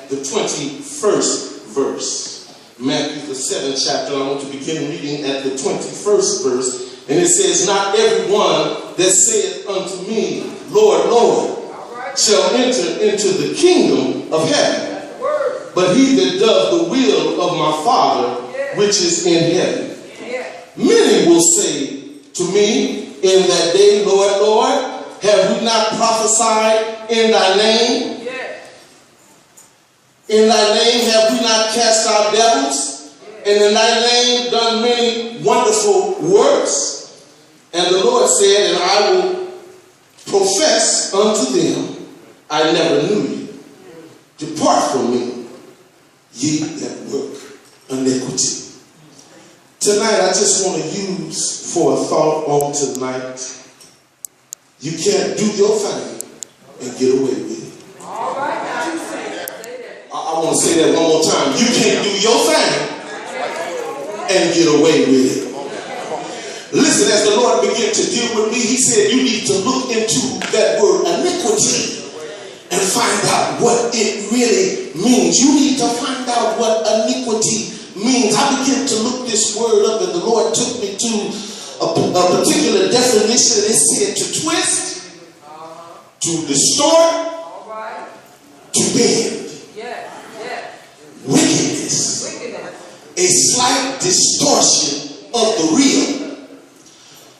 the 21st verse. Matthew, the 7th chapter. I want to begin reading at the 21st verse. And it says, not everyone that saith unto me, Lord, Lord, shall enter into the kingdom of heaven, but he that doth the will of my Father which is in heaven. Many will say to me in that day, Lord, Lord, have we not prophesied in thy name? In thy name have we not cast out devils? And in thy name done many wonderful works? And the Lord said, and I will profess unto them, I never knew you. Depart from me, ye that work iniquity. Tonight, I just want to use for a thought on tonight. You can't do your thing and get away with it. All right, now you say that. I want to say that one more time. You can't do your thing and get away with it. Listen, as the Lord began to deal with me, he said, you need to look into that word iniquity and find out what it really means. You need to find out what iniquity means. I began to look this word up, and the Lord took me to a particular definition. It said to twist, to distort, to bend. Wickedness. A slight distortion of the real.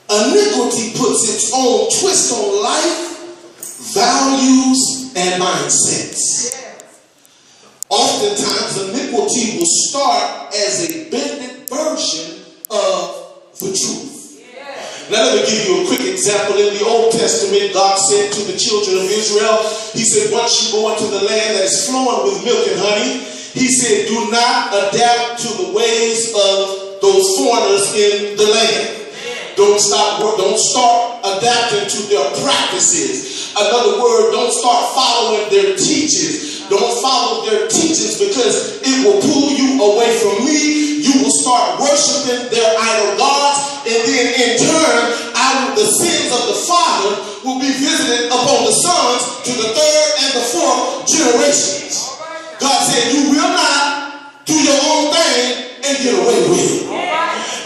Iniquity puts its own twist on life, values, and mindsets. Oftentimes, iniquity will start as a bended version of the truth. Now, let me give you a quick example. In the Old Testament, God said to the children of Israel, he said, once you go into the land that is flowing with milk and honey, he said, do not adapt to the ways of those foreigners in the land. Don't start adapting to their practices. Another word, don't start following their teachings. Don't follow their teachings, because it will pull you away from me. You will start worshiping their idol gods, and then in turn, the sins of the father will be visited upon the sons to the third and the fourth generations. God said, you will not do your own thing and get away with it.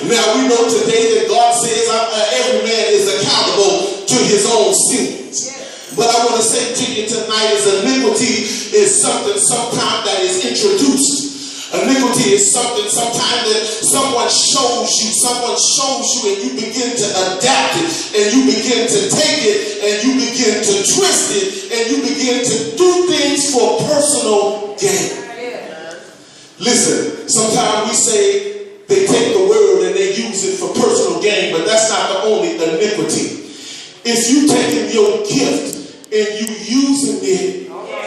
Now we know today that God says every man is accountable to his own sins. But I want to say to you tonight is iniquity is something sometimes that is introduced. Iniquity is something sometimes that someone shows you and you begin to adapt it, and you begin to take it, and you begin to twist it, and you begin to do things for personal gain. Listen, sometimes we say they take the word and they use it for personal gain, but that's not the only iniquity. If you taking your gift and you using it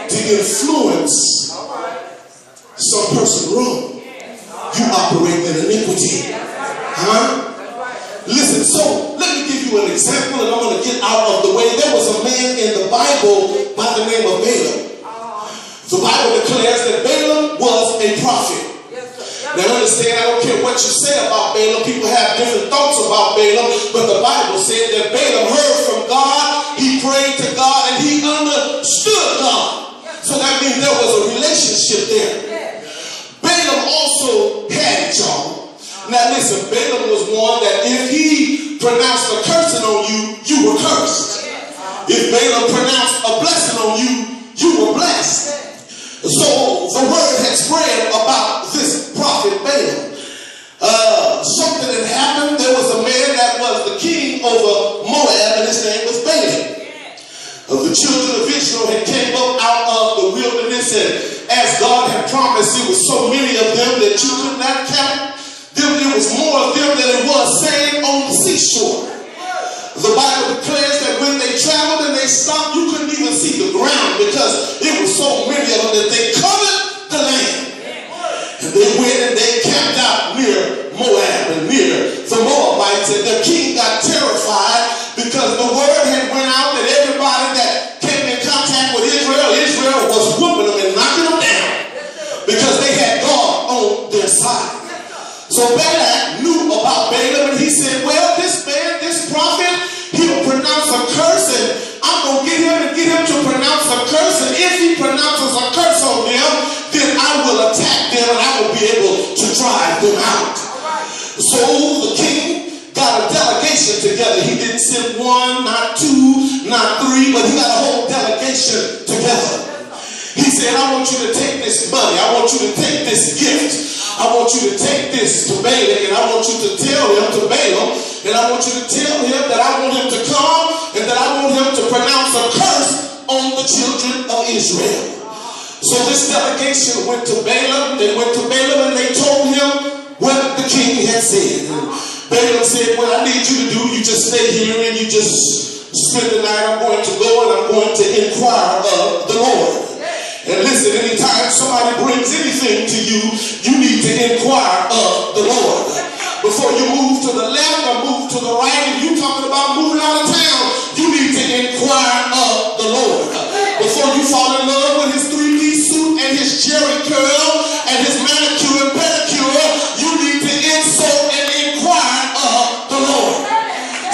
to influence some person wrong, you operate in iniquity. Listen, so let me give you an example, and I'm going to get out of the way. There was a man in the Bible by the name of Balaam. The Bible declares that Balaam was a prophet. Now understand, I don't care what you say about Balaam. People have different thoughts about Balaam, but the Bible said that Balaam heard from God, he prayed to God, and he understood God. So that means there was a relationship there. Balaam also had it, y'all. Now listen, Balaam was one that if he pronounced a cursing on you, you were cursed. If Balaam pronounced a blessing on you, you were blessed. So the word had spread about this prophet Balaam. Something had happened. There was a man that was the king over Moab, and his name was Balaam. The children of Israel had came up out of the wilderness, and as God had promised, it was so many of them that you could not count them. There was more of them than it was sand on the seashore. The Bible declares that when they traveled and they stopped, you couldn't even see the ground, because it was so many of them that they covered the land. And they went and they camped out near Moab and near the Moabites, and their king got terrified because the word had went out that everybody that came in contact with Israel was whooping them and knocking them down because they had God on their side. So Balak knew about Balaam, and he said, well, this man, this prophet, he'll pronounce a curse, and I'm going to get him to pronounce a curse, and if he pronounces a curse on them, them and I will be able to drive them out. So the king got a delegation together. He didn't send one, not two, not three, but he got a whole delegation together. He said, I want you to take this money. I want you to take this gift. I want you to take this to Balak, and I want you to tell him to Balaam, and I want you to tell him that I want him to come and that I want him to pronounce a curse on the children of Israel. So this delegation went to Balaam. They went to Balaam and they told him what the king had said. And Balaam said, what I need you to do, you just stay here and you just spend the night. I'm going to go and I'm going to inquire of the Lord. And listen, anytime somebody brings anything to you, you need to inquire of the Lord. Before you move to the left or move to the right, and you talking about moving out of town, you need to inquire of the Lord. Before you fall in love with his 3-piece suit and his jerry curl and his manicure and pedicure, you need to insult and inquire of the Lord.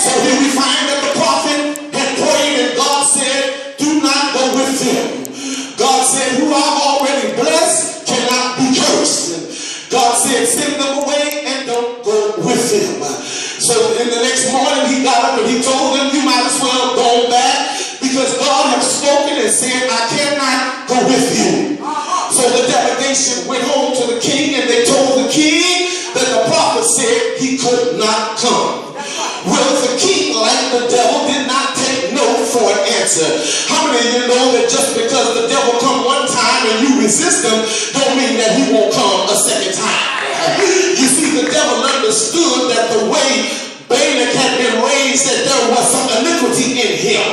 So here we find that the prophet had prayed and God said, do not go with them. God said, who I've already blessed cannot be cursed. And God said, send them away and don't go with them. So in the next morning he got up and he told them, you might as well go back because God has spoken and said, I cannot go with you. So the delegation went home to the king and they told the king that the prophet said he could not come. Well, the king, like the devil, did not take no for an answer. How many of you know that just because the devil come one time and you resist him, don't mean that he won't come a second time? You see, the devil understood that the way Balak had been raised, that there was some iniquity in him.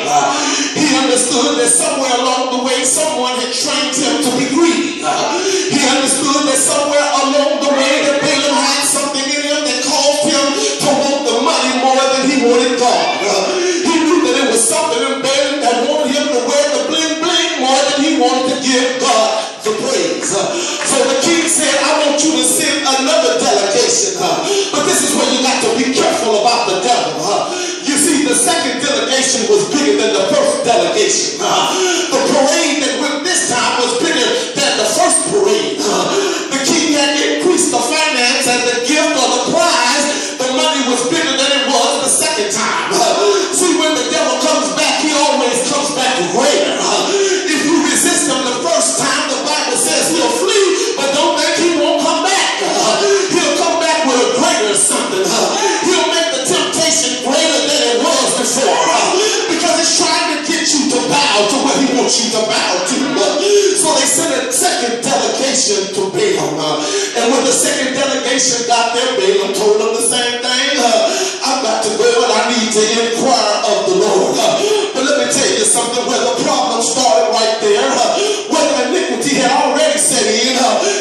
He understood that somewhere along the way, someone had trained him to be greedy. He understood that somewhere along the way, that Balaam had something in him that caused him to want the money more than he wanted God. He knew that it was something in Balaam that wanted him to wear the bling bling more than he wanted to give God the praise. So the king said, I want you to send another delegation. But this is where you got to be careful about the devil. You see, the second delegation was bigger than the first delegation. The parade that went this time was bigger than the first parade. The king had increased the finance and the gift or the prize. The money was bigger than it was the second time. See, when the devil comes back, he always comes back greater. If you resist him the first time, the Bible says he'll flee, but don't think he won't come back. He'll come back with a greater something. He'll make the temptation greater than it was before, because he's trying to get you to bow to what he wants you to bow to. So they sent a second delegation to Balaam. And when the second delegation got there, Balaam told them the same thing. I've got to go and I need to inquire of the Lord. But let me tell you something, where the problem started right there, where the iniquity had already set in,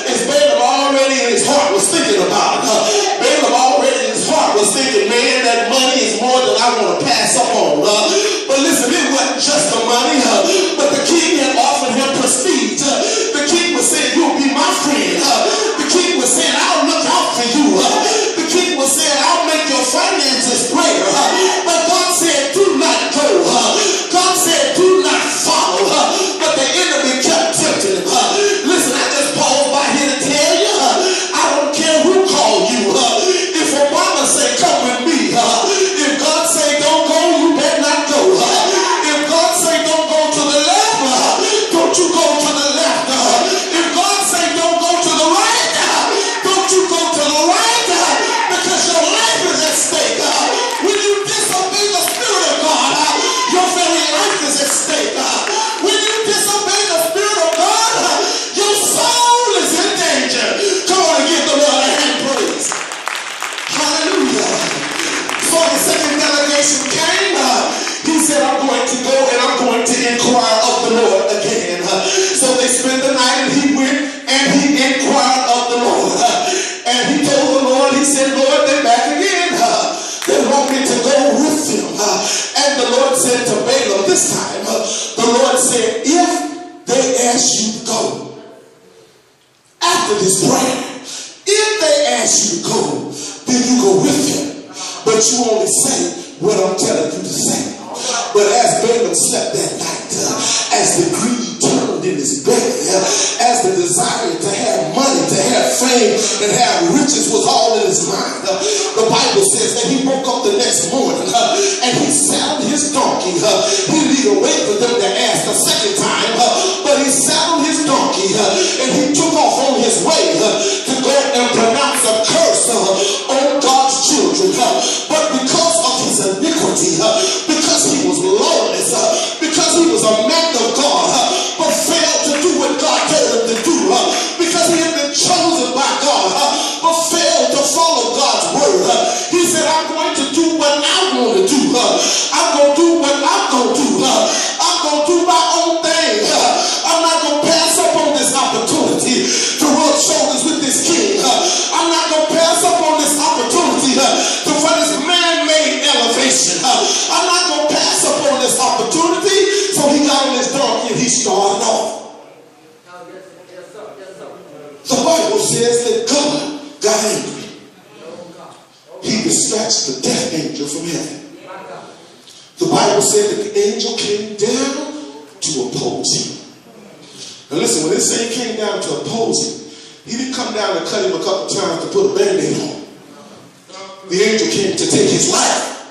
is Balaam already in his heart was thinking about it. Balaam already in his heart was thinking, man, that money is more than I want to pass up on. But listen, it wasn't just the money, but the king had offered him prestige. The king was saying, you'll be my friend. The king was saying, I'll look out for you. The king was saying, I'll make your finances greater. But God said, do not go. God said, do not follow. But the enemy kept tempting him. Listen, I just paused by here to tell you, I don't care who called you. If Obama say, come with me. If God say, don't go, you better not go. If God say, don't go to the left, don't you go to the left. If God say, don't go to the right, don't you go to the right, because your life is at stake. When you disobey the Spirit of God, your very life is at stake. When you disobey the Spirit of God, your soul is in danger. Come on and give the Lord a hand praise. Hallelujah. So the second delegation came. He said, I'm going to go and I'm going to inquire of the Lord again. So they spent the night and he went and he inquired of the Lord. And he told the Lord, he said, Lord, they're back again. They want me to go with them. And the Lord said to Balaam this time, the Lord said, if they ask you to go, after this prayer, if they ask you to go, then you go with them. But you only say what I'm telling you to say. But as Balaam slept that night, as the greed turned in his belly, as the desire to have money, to have fame and have riches was all in his mind. The Bible says that he woke up the next morning and he saddled his donkey. He didn't even wait for them to ask the second time, but he saddled his donkey and he took off on his way to go and pronounce a curse on God's children. But because of his iniquity, because he was lawless, because he was a man of God, but failed to do what God told him to do, because he had been chosen by God, but failed to follow God's word. He said, I'm going to do what I want to do. I'm going to do what I'm going to do. I'm going to do my own thing. I'm not going to pass up on this opportunity to rub shoulders with this king. I'm not going to pass up on this opportunity for this man-made elevation. I'm not going to pass up on this opportunity. So he got on his donkey and he started off. The Bible says that God got angry. He dispatched the death angel from heaven. The Bible said that the angel came down to oppose him. Now listen, when it said he came down to oppose him, he didn't come down and cut him a couple times to put a band-aid on. The angel came to take his life.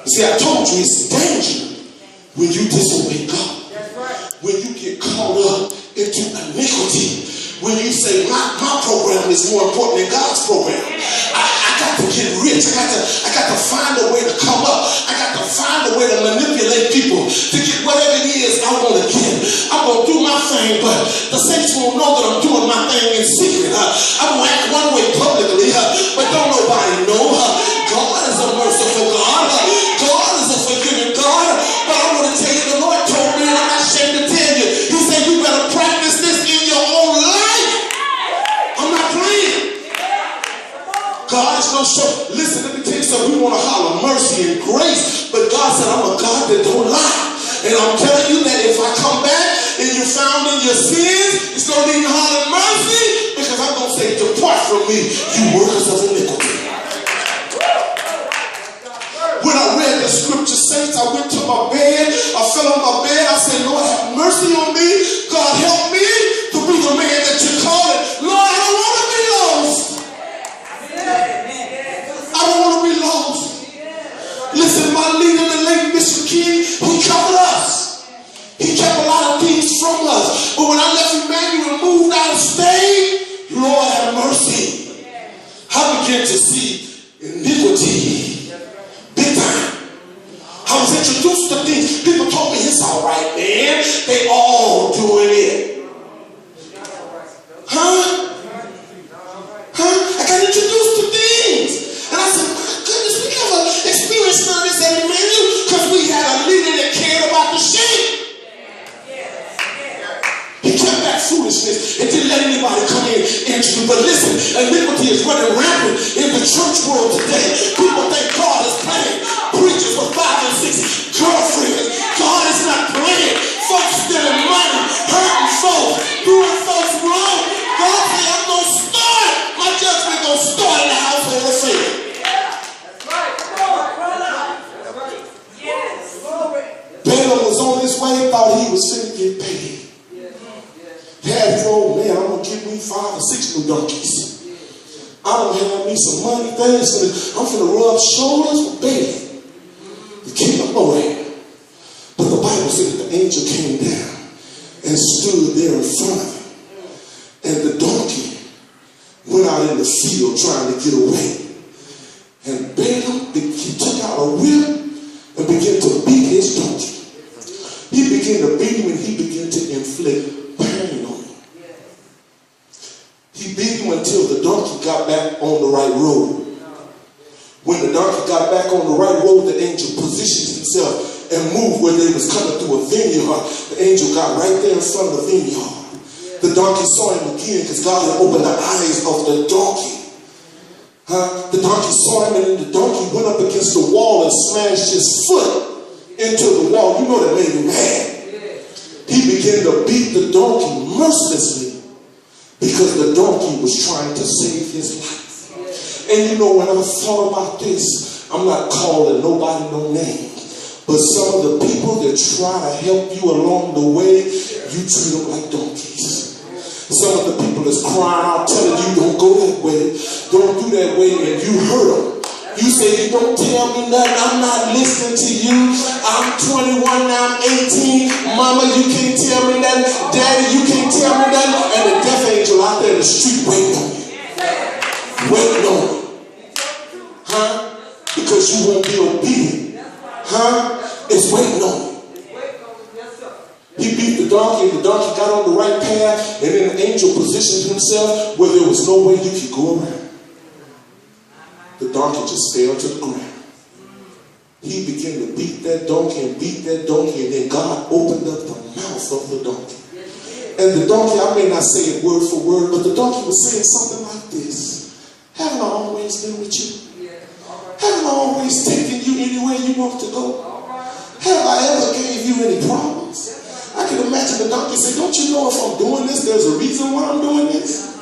You see, I told you it's danger when you disobey God. When you get caught up into iniquity. When you say my program is more important than God's program. I got to get rich. I got to find a way to come up. I got to find a way to manipulate people to get whatever it is I want to get. I'm going to do my thing, but the saints won't know that I'm doing my thing in secret. I'm going to act one way publicly, but don't nobody know. God is a merciful God. God is a forgiving God. But I'm going to tell you, the Lord told me, and I'm not ashamed to tell you, he said you better practice this in your own life. I'm not playing. God is going to show. Listen, let me tell you something. We want to holler mercy and grace, but God said I'm a God that don't lie. And I'm telling you that if I come back and you're found in your sins, it's going to need to holler mercy, because I'm going to say, depart from me, you workers of iniquity. When I read the scripture, saints, I went to my bed. I fell on my bed. I said, Lord, have mercy on me. God, help me to be the man that you called it. Lord, I don't want to be lost. I don't want to be lost. Listen, my leader, the late Bishop King, he covered us. He kept a lot of things from us. But when I left Emmanuel and moved out of state, Lord, have mercy. I began to see iniquity. Big time. I was introduced to things. People told me it's all right, man. They all doing it. Huh? I got introduced to things. And I said, my goodness, we never experienced none of this at Emmanuel because we had a leader that cared about the sheep. He kept back foolishness and didn't let anybody come in and do. But listen, iniquity is running rampant in the church world today. People think God is playing. Preachers with 5 and 6 girlfriends. God is not playing. Folks stealing money, hurting folks, doing folks wrong. God said, I'm going to start. My judgment going to start in the household of faith. Balaam was on his way, thought he was going to get paid. Had his old man, I'm going to give me 5 or 6 new donkeys. I'm going to have me some money things. I'm going to rub shoulders with Balaam, the king of Moab. But the Bible said that the angel came down and stood there in front of him. And the donkey went out in the field trying to get away. And Balaam, he took out a whip and began to beat his donkey. He began to beat him and he began to inflict pain on him. He beat him until the donkey got back on the right road. When the donkey got back on the right road, the angel positioned himself and moved where they was coming through a vineyard. The angel got right there in front of the vineyard. The donkey saw him again because God had opened the eyes of the donkey. The donkey saw him and then the donkey went up against the wall and smashed his foot into the wall. You know that made him mad. He began to beat the donkey mercilessly because the donkey was trying to save his life. And you know, when I thought about this, I'm not calling nobody no name, but some of the people that try to help you along the way, you treat them like donkeys. Some of the people that's crying out telling you don't don't do that way, and you hurt them. You say, you don't tell me nothing, I'm not listening to you. I'm 21, now I'm 18. Mama, you can't tell me nothing. Daddy, you can't tell me nothing. And the death angel out there in the street waiting on you. Waiting on you. Huh? Because you won't be obedient. Huh? It's waiting on you. He beat the donkey, and the donkey got on the right path, and then the angel positioned himself where there was no way you could go around. The donkey just fell to the ground. He began to beat that donkey, and then God opened up the mouth of the donkey. And the donkey, I may not say it word for word, but the donkey was saying something like this. Haven't I always been with you? Haven't I always taken you anywhere you want to go? Have I ever gave you any problems? I can imagine the donkey say, don't you know if I'm doing this, there's a reason why I'm doing this?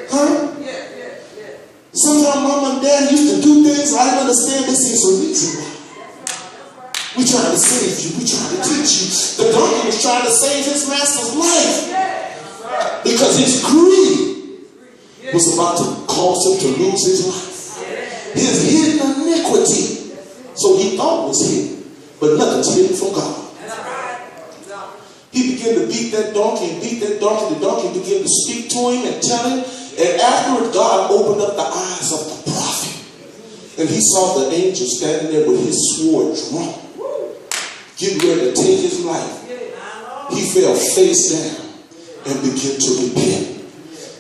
Huh? Sometimes mom and dad used to do things I didn't understand. This is a reason why. We're trying to save you. We're trying to teach you. The donkey was trying to save his master's life because his greed was about to cause him to lose his life. His hidden iniquity. So he thought was hidden, but nothing's hidden from God. He began to beat that donkey and beat that donkey. The donkey began to speak to him and tell him. And afterward, God opened up the eyes of the prophet. And he saw the angel standing there with his sword drawn, getting ready to take his life. He fell face down and began to repent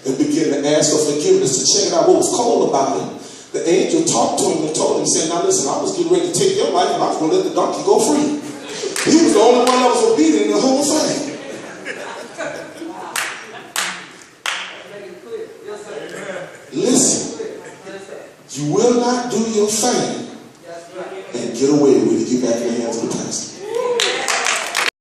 and began to ask for forgiveness. To check it out, what was cold about it. The angel talked to him and told him, he said, now listen, I was getting ready to take your life and I was going to let the donkey go free. He was the only one that was obedient in the whole thing. Listen, you will not do your thing and get away with it. Get back in the hands of the